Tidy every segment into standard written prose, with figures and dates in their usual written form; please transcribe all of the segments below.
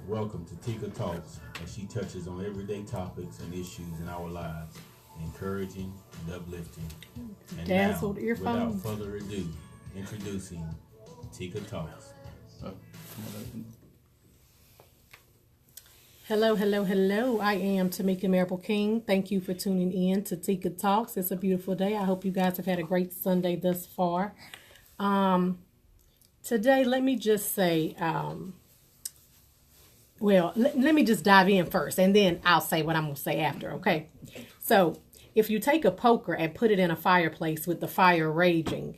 Welcome to Tika Talks, as she touches on everyday topics and issues in our lives, encouraging and uplifting. And Dazzled now, earphones. without further ado, introducing Tika Talks. Hello, hello, hello. I am Tamika Marable King. Thank you for tuning in to Tika Talks. It's a beautiful day. I hope you guys have had a great Sunday thus far. Today, let me just say, let me just dive in first, and then I'll say what I'm going to say after, okay? So, if you take a poker and put it in a fireplace with the fire raging,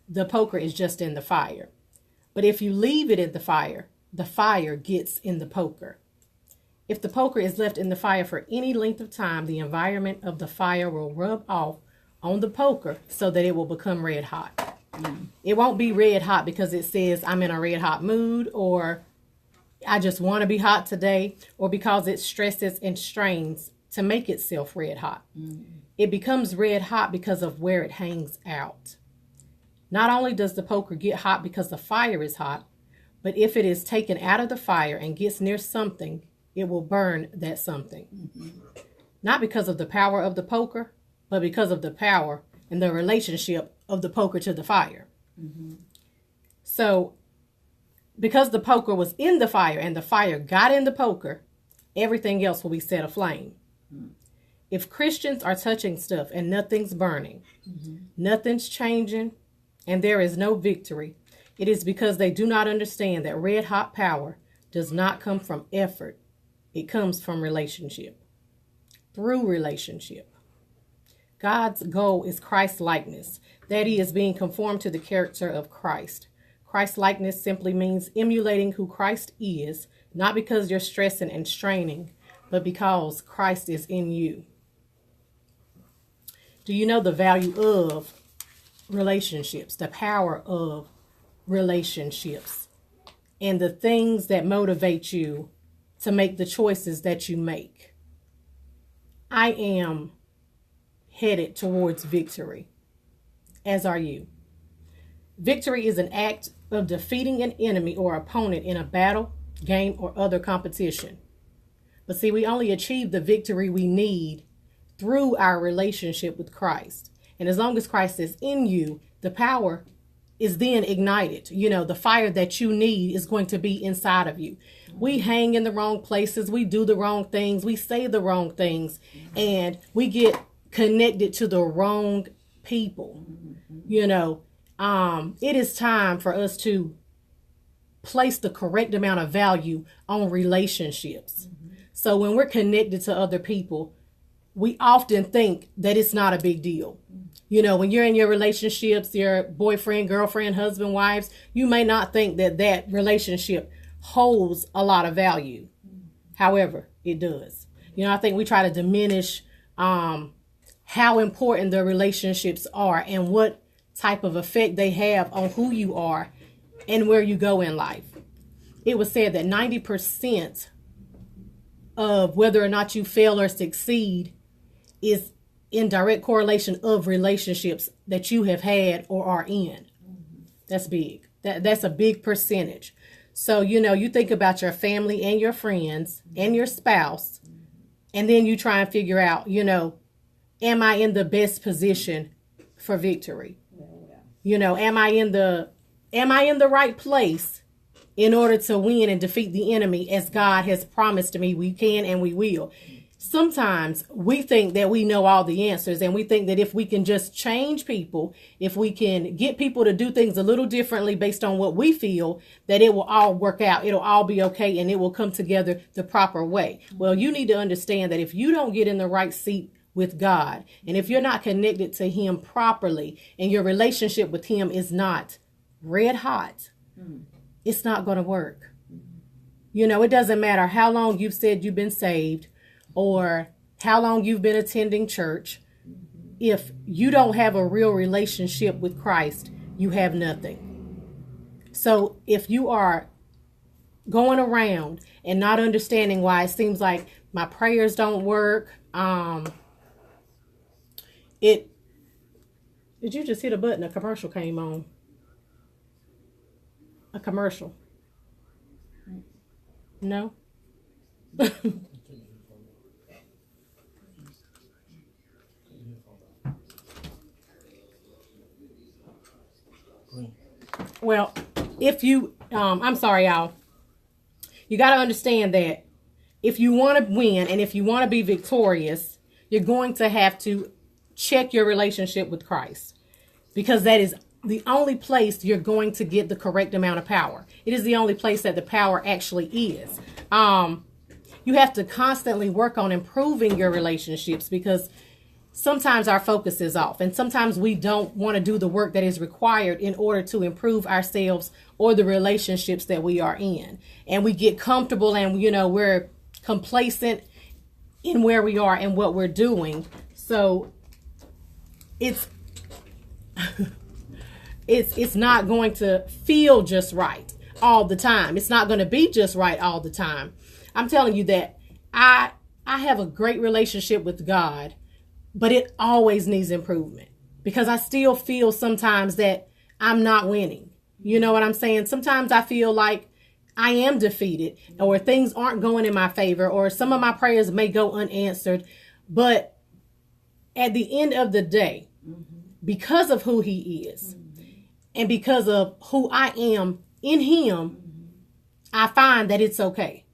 the poker is just in the fire. But if you leave it in the fire gets in the poker. If the poker is left in the fire for any length of time, the environment of the fire will rub off on the poker so that it will become red hot. It won't be red hot because it says I'm in a red hot mood, or I just want to be hot today, or because it stresses and strains to make itself red hot. It becomes red hot because of where it hangs out. Not only does the poker get hot because the fire is hot, but if it is taken out of the fire and gets near something, it will burn that something. Not because of the power of the poker, but because of the power and the relationship of the poker to the fire. So, because the poker was in the fire and the fire got in the poker, everything else will be set aflame. If Christians are touching stuff and nothing's burning, nothing's changing, and there is no victory, it is because they do not understand that red hot power does not come from effort. It comes from relationship. Through relationship. God's goal is Christ-likeness. That is, being conformed to the character of Christ. Christ-likeness simply means emulating who Christ is, not because you're stressing and straining, but because Christ is in you. Do you know the value of relationships, the power of relationships, and the things that motivate you to make the choices that you make? I am headed towards victory, as are you. Victory is an act of defeating an enemy or opponent in a battle, game, or other competition. But see, we only achieve the victory we need through our relationship with Christ. And as long as Christ is in you, the power is then ignited. You know, the fire that you need is going to be inside of you. We hang in the wrong places. We do the wrong things. We say the wrong things. And we get connected to the wrong people. You know, it is time for us to place the correct amount of value on relationships. So when we're connected to other people, we often think that it's not a big deal. You know, when you're in your relationships, your boyfriend, girlfriend, husband, wives, you may not think that that relationship holds a lot of value. However, it does. You know, I think we try to diminish how important the relationships are and what type of effect they have on who you are and where you go in life. It was said that 90% of whether or not you fail or succeed is in direct correlation of relationships that you have had or are in. That's big. That's a big percentage. So, you know, you think about your family and your friends and your spouse, and then you try and figure out, you know, am I in the best position for victory? You know, am I in the right place in order to win and defeat the enemy as God has promised me we can and we will? Sometimes we think that we know all the answers, and we think that if we can just change people, if we can get people to do things a little differently based on what we feel, that it will all work out. It'll all be okay, and it will come together the proper way. Well, you need to understand that if you don't get in the right seat with God, and if you're not connected to Him properly, and your relationship with Him is not red hot, it's not going to work. You know, it doesn't matter how long you've said you've been saved, or how long you've been attending church. If you don't have a real relationship with Christ, you have nothing. So if you are going around and not understanding why it seems like my prayers don't work, did you just hit a button? A commercial came on. A commercial. No? Well, if you, I'm sorry, y'all. You got to understand that if you want to win and if you want to be victorious, you're going to have to check your relationship with Christ, because that is the only place you're going to get the correct amount of power. It is the only place that the power actually is. You have to constantly work on improving your relationships, because sometimes our focus is off, and sometimes we don't want to do the work that is required in order to improve ourselves or the relationships that we are in. And we get comfortable and, we're complacent in where we are and what we're doing. So it's it's not going to feel just right all the time. It's not going to be just right all the time. I'm telling you that I have a great relationship with God, but it always needs improvement, because I still feel sometimes that I'm not winning. You know what I'm saying? Sometimes I feel like I am defeated, or things aren't going in my favor, or some of my prayers may go unanswered. But at the end of the day, because of who he is and because of who I am in him, I find that it's okay.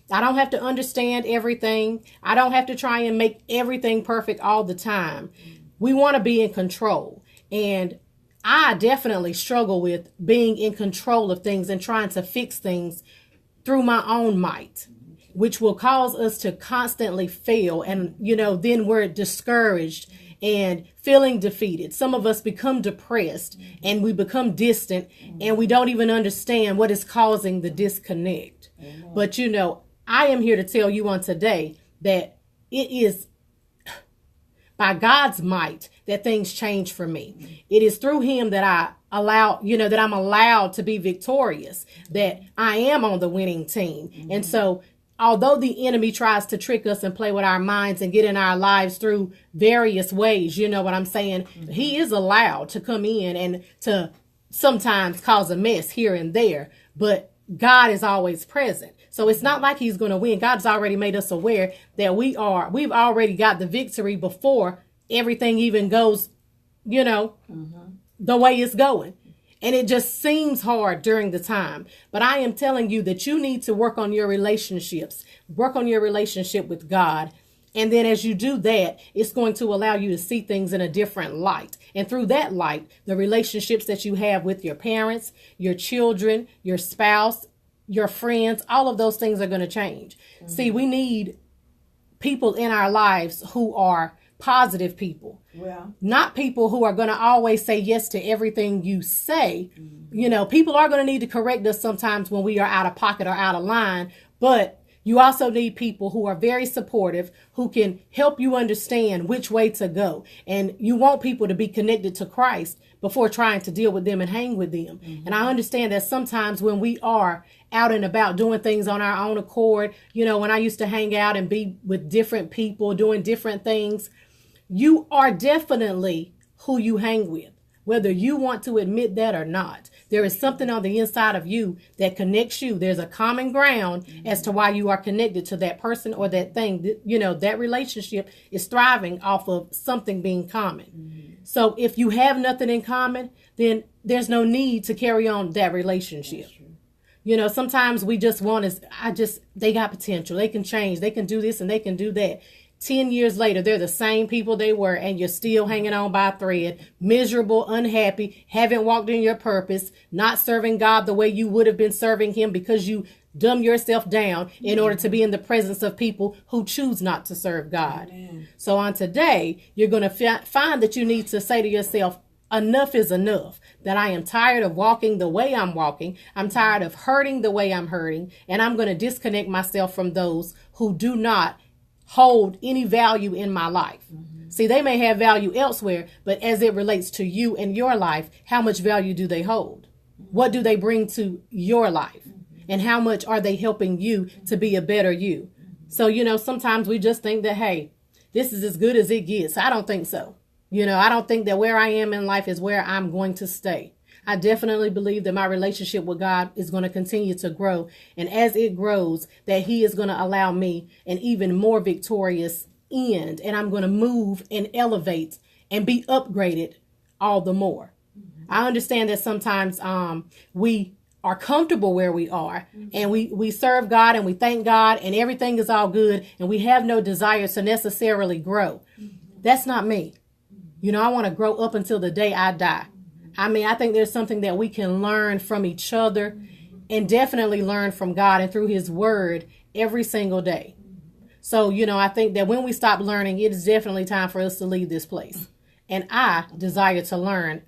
I don't have to understand everything. I don't have to try and make everything perfect all the time. We want to be in control. And I definitely struggle with being in control of things and trying to fix things through my own might, which will cause us to constantly fail. And, then we're discouraged and feeling defeated. Some of us become depressed and we become distant, and we don't even understand what is causing the disconnect. But, I am here to tell you on today that it is by God's might that things change for me. It is through him that I'm allowed to be victorious, that I am on the winning team. And so, although the enemy tries to trick us and play with our minds and get in our lives through various ways, you know what I'm saying? He is allowed to come in and to sometimes cause a mess here and there, but God is always present. So it's not like he's going to win. God's already made us aware that we've already got the victory before everything even goes, the way it's going. And it just seems hard during the time. But I am telling you that you need to work on your relationships, work on your relationship with God. And then as you do that, it's going to allow you to see things in a different light. And through that light, the relationships that you have with your parents, your children, your spouse, your friends, all of those things are going to change. See, we need people in our lives who are positive people. Well, not people who are going to always say yes to everything you say. People are going to need to correct us sometimes when we are out of pocket or out of line, but you also need people who are very supportive, who can help you understand which way to go. And you want people to be connected to Christ before trying to deal with them and hang with them. And I understand that sometimes when we are out and about doing things on our own accord, when I used to hang out and be with different people doing different things, you are definitely who you hang with, whether you want to admit that or not. There is something on the inside of you that connects you. There's a common ground as to why you are connected to that person or that thing. That relationship is thriving off of something being common. So if you have nothing in common, then there's no need to carry on that relationship. Sometimes we just they got potential. They can change. They can do this and they can do that. 10 years later, they're the same people they were, and you're still hanging on by a thread, miserable, unhappy, haven't walked in your purpose, not serving God the way you would have been serving him because you dumb yourself down in order to be in the presence of people who choose not to serve God. Amen. So on today, you're going to find that you need to say to yourself, enough is enough, that I am tired of walking the way I'm walking. I'm tired of hurting the way I'm hurting, and I'm going to disconnect myself from those who do not hold any value in my life. See, they may have value elsewhere, but as it relates to you and your life, how much value do they hold? What do they bring to your life? And how much are they helping you to be a better you? So, sometimes we just think that, hey, this is as good as it gets. I don't think so. I don't think that where I am in life is where I'm going to stay. I definitely believe that my relationship with God is going to continue to grow. And as it grows, that he is going to allow me an even more victorious end. And I'm going to move and elevate and be upgraded all the more. I understand that sometimes we are comfortable where we are, and we serve God and we thank God and everything is all good, and we have no desire to necessarily grow. That's not me. You know, I want to grow up until the day I die. I mean, I think there's something that we can learn from each other and definitely learn from God and through his word every single day. So, you know, I think that when we stop learning, it is definitely time for us to leave this place. And I desire to learn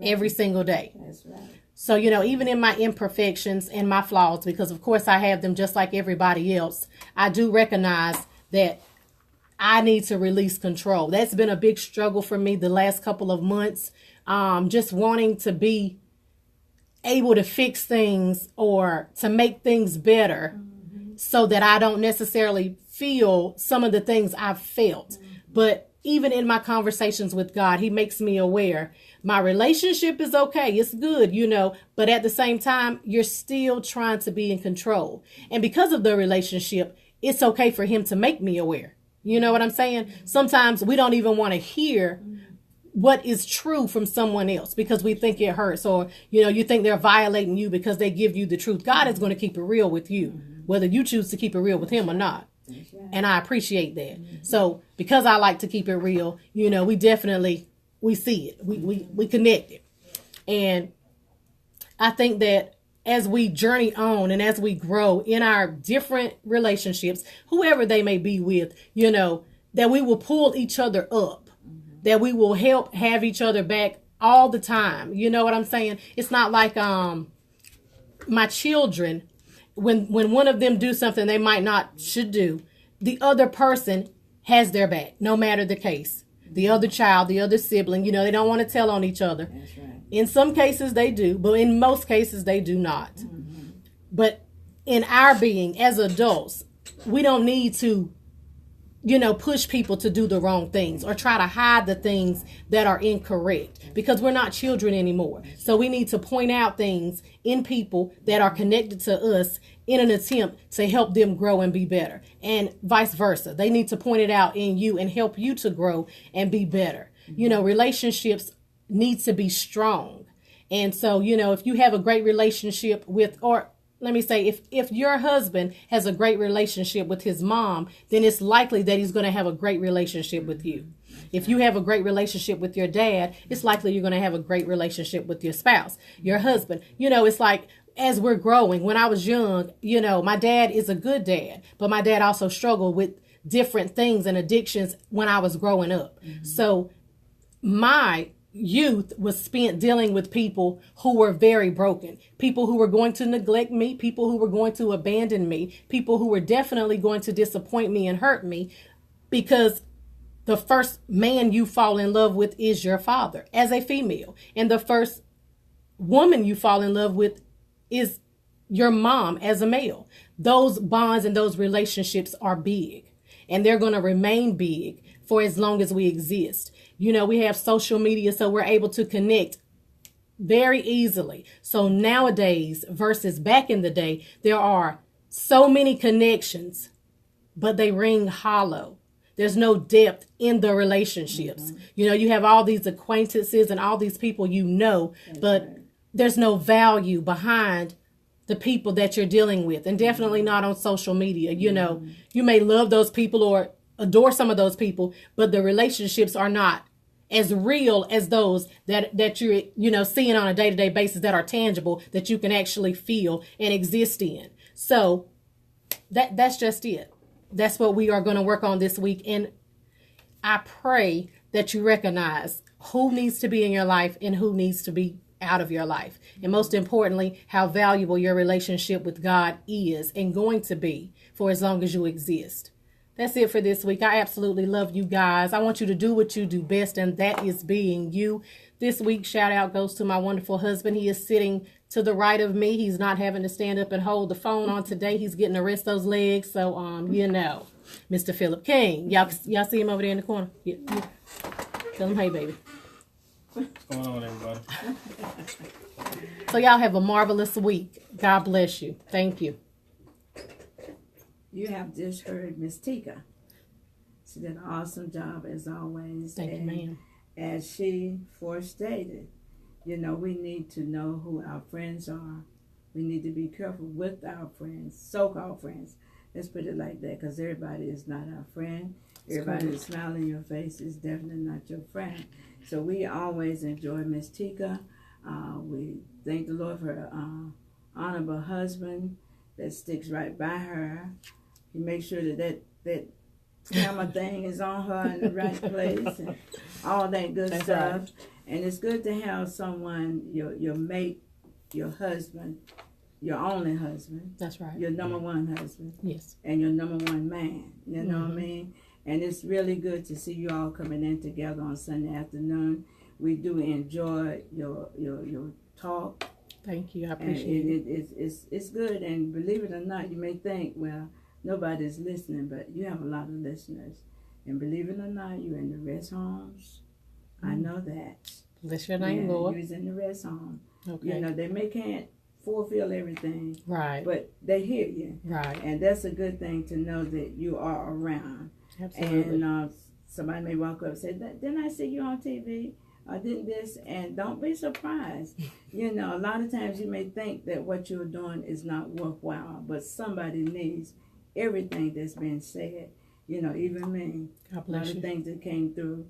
every single day. That's right. So, you know, even in my imperfections and my flaws, because of course I have them just like everybody else, I do recognize that I need to release control. That's been a big struggle for me the last couple of months. Just wanting to be able to fix things or to make things better so that I don't necessarily feel some of the things I've felt. But even in my conversations with God, he makes me aware my relationship is okay. It's good, you know, but at the same time, you're still trying to be in control. And because of the relationship, it's okay for him to make me aware. You know what I'm saying? Sometimes we don't even want to hear what is true from someone else because we think it hurts, or, you know, you think they're violating you because they give you the truth. God is going to keep it real with you, whether you choose to keep it real with him or not. And I appreciate that. So because I like to keep it real, you know, we see it. We connect it. And I think that as we journey on and as we grow in our different relationships, whoever they may be with, you know, that we will pull each other up, that we will help have each other back all the time. You know what I'm saying? It's not like my children, when one of them do something they might not should do, the other person has their back, no matter the case. The other child, the other sibling, you know, they don't want to tell on each other. That's right. In some cases they do, but in most cases they do not. But in our being as adults, we don't need to, you know, push people to do the wrong things or try to hide the things that are incorrect, because we're not children anymore. So we need to point out things in people that are connected to us in an attempt to help them grow and be better, and vice versa. They need to point it out in you and help you to grow and be better. You know, relationships need to be strong. And so, you know, if you have a great relationship with, or let me say, if your husband has a great relationship with his mom, then it's likely that he's going to have a great relationship with you. If you have a great relationship with your dad, it's likely you're going to have a great relationship with your spouse, your husband. You know, it's like as we're growing, when I was young, you know, my dad is a good dad, but my dad also struggled with different things and addictions when I was growing up. So my youth was spent dealing with people who were very broken, people who were going to neglect me, people who were going to abandon me, people who were definitely going to disappoint me and hurt me, because the first man you fall in love with is your father as a female, and the first woman you fall in love with is your mom as a male. Those bonds and those relationships are big, and they're going to remain big for as long as we exist. You know, we have social media, so we're able to connect very easily. So nowadays versus back in the day, there are so many connections, but they ring hollow. There's no depth in the relationships. You know, you have all these acquaintances and all these people you know, but there's no value behind the people that you're dealing with, and definitely not on social media. You know, you may love those people or adore some of those people, but the relationships are not as real as those that you're, you know, seeing on a day-to-day basis, that are tangible, that you can actually feel and exist in. So that's just it. That's what we are going to work on this week. And I pray that you recognize who needs to be in your life and who needs to be out of your life. And most importantly, how valuable your relationship with God is and going to be for as long as you exist. That's it for this week. I absolutely love you guys. I want you to do what you do best, and that is being you. This week, shout out goes to my wonderful husband. He is sitting to the right of me. He's not having to stand up and hold the phone on today. He's getting to rest those legs. So, you know, Mr. Philip King. Y'all see him over there in the corner? Yeah. Tell him, hey, baby. What's going on, everybody? So y'all have a marvelous week. God bless you. Thank you. You have just heard Miss Tika. She did an awesome job as always. Thank you, ma'am. As she forestated, we need to know who our friends are. We need to be careful with our friends, so-called friends. Let's put it like that, because everybody is not our friend. Everybody that's smiling in your face is definitely not your friend. So we always enjoy Miss Tika. We thank the Lord for her honorable husband that sticks right by her. He makes sure that camera thing is on her in the right place and all that good That's stuff. right. And it's good to have someone, your mate, your husband, your only husband, That's right. your number one husband, Yes. and your number one man. You know what I mean? And it's really good to see you all coming in together on Sunday afternoon. We do enjoy your talk. Thank you. I And appreciate it. it's good. And believe it or not, you may think, well, nobody's listening, but you have a lot of listeners. And believe it or not, you're in the rest homes. I know that. Bless your name, Lord. You're in the rest home. Okay. They can't fulfill everything, Right. but they hear you. Right. And that's a good thing to know that you are around. Absolutely. And somebody may walk up and say, didn't I see you on TV? Or didn't this? And don't be surprised. A lot of times you may think that what you're doing is not worthwhile, but somebody needs everything that's been said. Even me. God A lot bless of you. things that came through,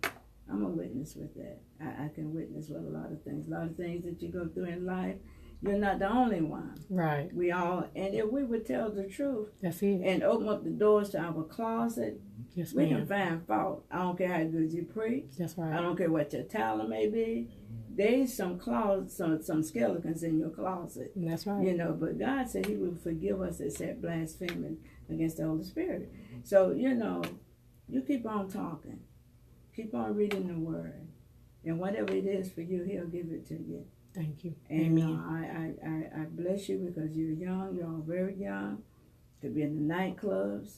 I'm a witness with that. I can witness with a lot of things. A lot of things that you go through in life, you're not the only one. Right. We all, and if we would tell the truth That's it. and open up the doors to our closet, Yes, we ma'am. can find fault. I don't care how good you preach. That's I right. don't care what your talent may be. There's some some skeletons in your closet. That's right. But God said He would forgive us except blaspheming against the Holy Spirit. So, you keep on talking. Keep on reading the Word. And whatever it is for you, He'll give it to you. Thank you. And Amen. I bless you because you're young. You're all very young. Could be in the nightclubs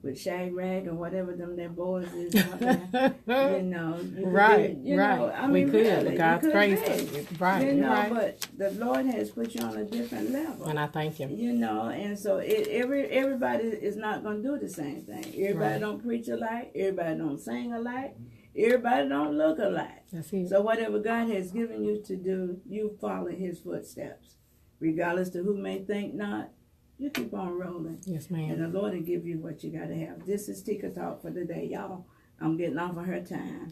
with Shag Rag or whatever them boys is out there. You could Right. be, Right. I mean, we could. really, God's you could grace. be. Right. You're right. But the Lord has put you on a different level. And I thank Him. And so everybody is not going to do the same thing. Everybody Right. don't preach alike. Everybody don't sing alike. Everybody don't look alike. That's it. So whatever God has given you to do, you follow His footsteps. Regardless to who may think not, you keep on rolling. Yes, And ma'am. the Lord will give you what you got to have. This is Tika Talk for the day, y'all. I'm getting off of her time.